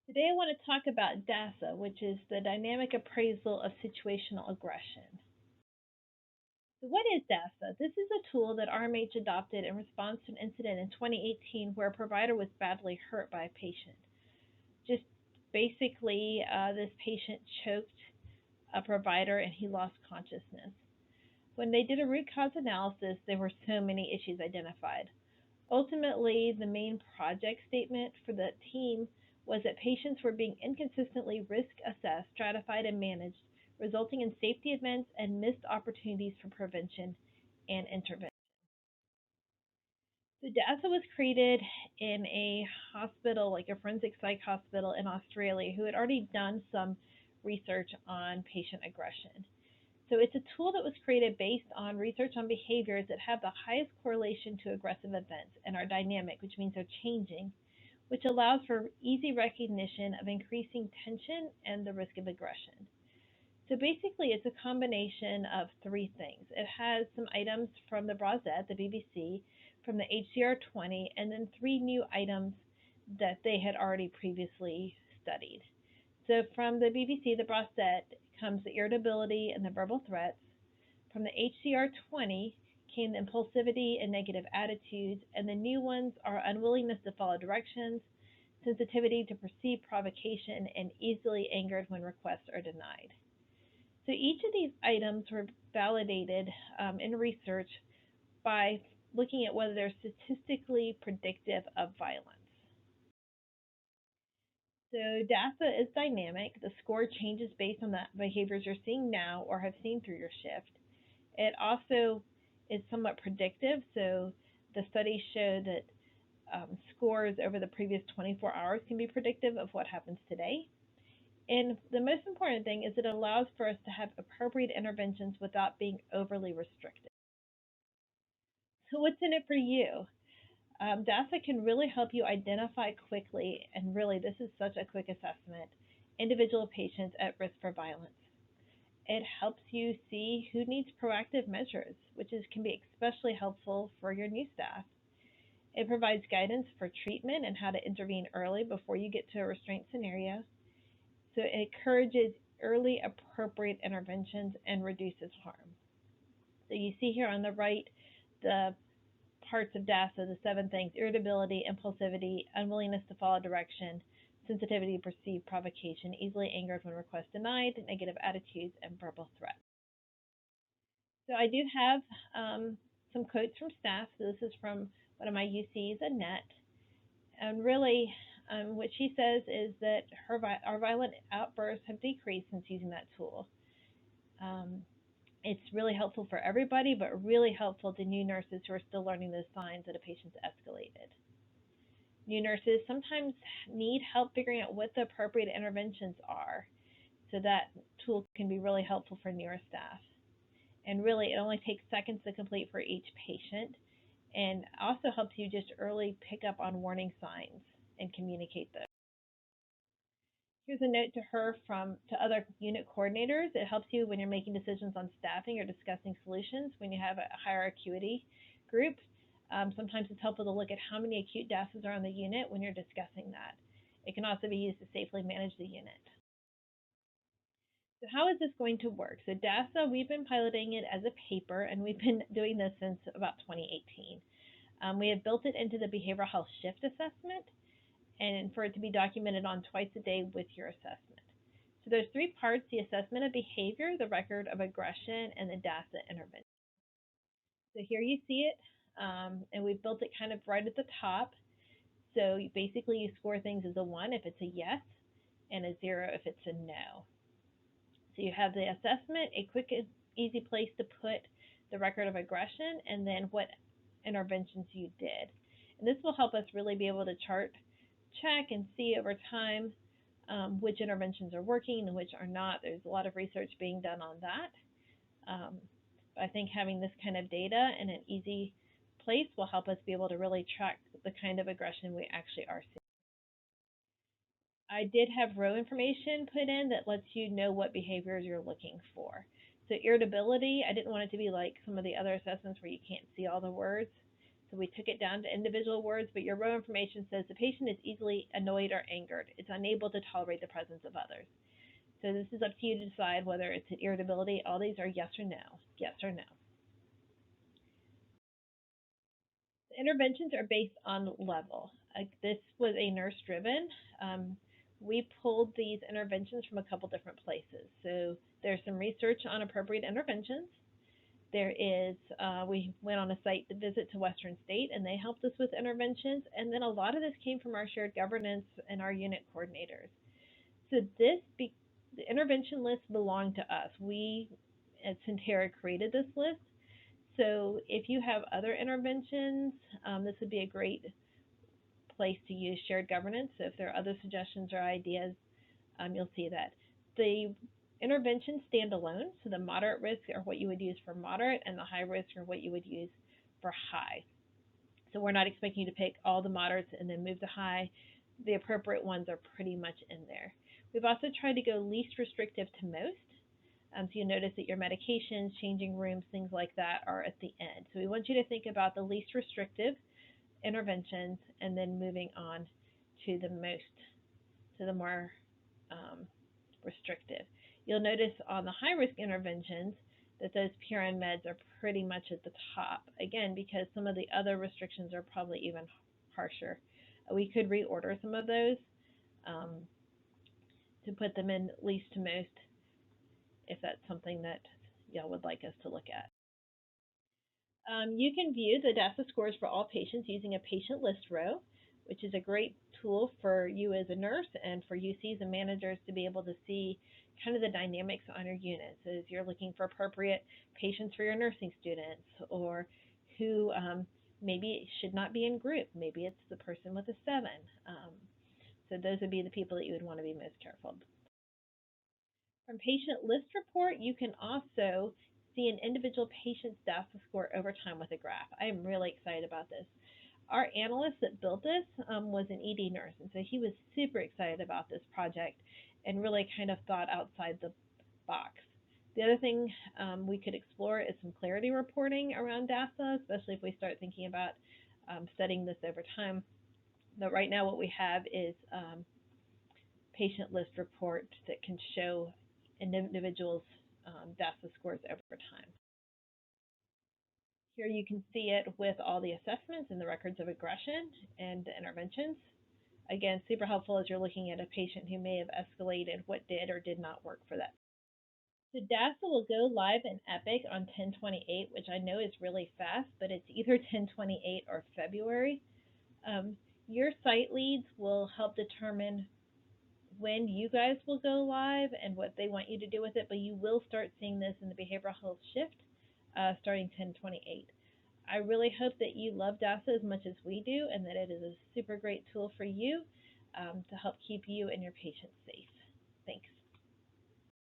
Today I want to talk about DASA, which is the Dynamic Appraisal of Situational Aggression. So what is DASA? This is a tool that RMH adopted in response to an incident in 2018 where a provider was badly hurt by a patient. Just basically, this patient choked a provider and he lost consciousness. When they did a root cause analysis, there were so many issues identified. Ultimately, the main project statement for the team was that patients were being inconsistently risk assessed, stratified, and managed, resulting in safety events and missed opportunities for prevention and intervention. So DASA was created in a hospital, like a forensic psych hospital in Australia, who had already done some research on patient aggression. So it's a tool that was created based on research on behaviors that have the highest correlation to aggressive events and are dynamic, which means they're changing, which allows for easy recognition of increasing tension and the risk of aggression. So basically, it's a combination of three things. It has some items from the Brozet, the BBC, from the HCR20, and then three new items that they had already previously studied. So from the BBC, the Brozet, comes the irritability and the verbal threats. From the HCR20 came the impulsivity and negative attitudes, and the new ones are unwillingness to follow directions, sensitivity to perceived provocation, and easily angered when requests are denied. So each of these items were validated in research by looking at whether they're statistically predictive of violence. So DASA is dynamic. The score changes based on the behaviors you're seeing now or have seen through your shift. It also is somewhat predictive. So the studies show that scores over the previous 24 hours can be predictive of what happens today. And the most important thing is it allows for us to have appropriate interventions without being overly restricted. So, what's in it for you? DASA can really help you identify quickly, and really, this is such a quick assessment, individual patients at risk for violence. It helps you see who needs proactive measures, can be especially helpful for your new staff. It provides guidance for treatment and how to intervene early before you get to a restraint scenario. So it encourages early appropriate interventions and reduces harm. So you see here on the right the parts of DASA, the seven things: irritability, impulsivity, unwillingness to follow direction, sensitivity to perceived provocation, easily angered when request denied, negative attitudes, and verbal threats. So I do have some quotes from staff. So this is from one of my UCs, Annette. And really, what she says is that our violent outbursts have decreased since using that tool. Um, it's really helpful for everybody, but really helpful to new nurses who are still learning those signs that a patient's escalated. New nurses sometimes need help figuring out what the appropriate interventions are, so that tool can be really helpful for newer staff. And really, it only takes seconds to complete for each patient, and also helps you just early pick up on warning signs and communicate those. Here's a note to her from to other unit coordinators. It helps you when you're making decisions on staffing or discussing solutions when you have a higher acuity group. Sometimes it's helpful to look at how many acute DASs are on the unit when you're discussing that. It can also be used to safely manage the unit. So how is this going to work? So DASA, we've been piloting it as a paper, and we've been doing this since about 2018. We have built it into the behavioral health shift assessment, and for it to be documented on twice a day with your assessment. So there's three parts: the assessment of behavior, the record of aggression, and the DASA intervention. So here you see it, and we've built it kind of right at the top. So basically you score things as a 1 if it's a yes, and a 0 if it's a no. So you have the assessment, a quick and easy place to put the record of aggression, and then what interventions you did. And this will help us really be able to check and see over time which interventions are working and which are not. There's a lot of research being done on that. I think having this kind of data in an easy place will help us be able to really track the kind of aggression we actually are seeing. I did have row information put in that lets you know what behaviors you're looking for. So irritability, I didn't want it to be like some of the other assessments where you can't see all the words. So we took it down to individual words, but your row information says the patient is easily annoyed or angered. It's unable to tolerate the presence of others. So this is up to you to decide whether it's an irritability. All these are yes or no. Yes or no. The interventions are based on level. This was a nurse driven. Um, we pulled these interventions from a couple different places. So there's some research on appropriate interventions. There is, we went on a site visit to Western State and they helped us with interventions. And then a lot of this came from our shared governance and our unit coordinators. So the intervention list belonged to us. We at Centera created this list. So if you have other interventions, this would be a great place to use shared governance. So if there are other suggestions or ideas, you'll see that. The interventions stand alone. So the moderate risk are what you would use for moderate, and the high risk are what you would use for high. So we're not expecting you to pick all the moderates and then move to high. The appropriate ones are pretty much in there. We've also tried to go least restrictive to most. So you'll notice that your medications, changing rooms, things like that are at the end. So we want you to think about the least restrictive interventions and then moving on to the more restrictive. You'll notice on the high risk interventions that those PRN meds are pretty much at the top. Again, because some of the other restrictions are probably even harsher. We could reorder some of those to put them in least to most if that's something that y'all would like us to look at. You can view the DASA scores for all patients using a patient list row, which is a great tool for you as a nurse and for UCs and managers to be able to see kind of the dynamics on your units as you're looking for appropriate patients for your nursing students or who maybe should not be in group. Maybe it's the person with a 7. So those would be the people that you would want to be most careful. From patient list report, you can also see an individual patient's DASA score over time with a graph. I am really excited about this. Our analyst that built this was an ED nurse, and so he was super excited about this project and really kind of thought outside the box. The other thing we could explore is some clarity reporting around DASA, especially if we start thinking about studying this over time. But right now what we have is patient list report that can show an individual's DASA scores over time. Here you can see it with all the assessments and the records of aggression and the interventions. Again, super helpful as you're looking at a patient who may have escalated what did or did not work for that. So DASA will go live in Epic on 10/28, which I know is really fast, but it's either 10/28 or February. Your site leads will help determine when you guys will go live and what they want you to do with it, but you will start seeing this in the behavioral health shift starting 10/28. I really hope that you love DASA as much as we do and that it is a super great tool for you to help keep you and your patients safe. Thanks.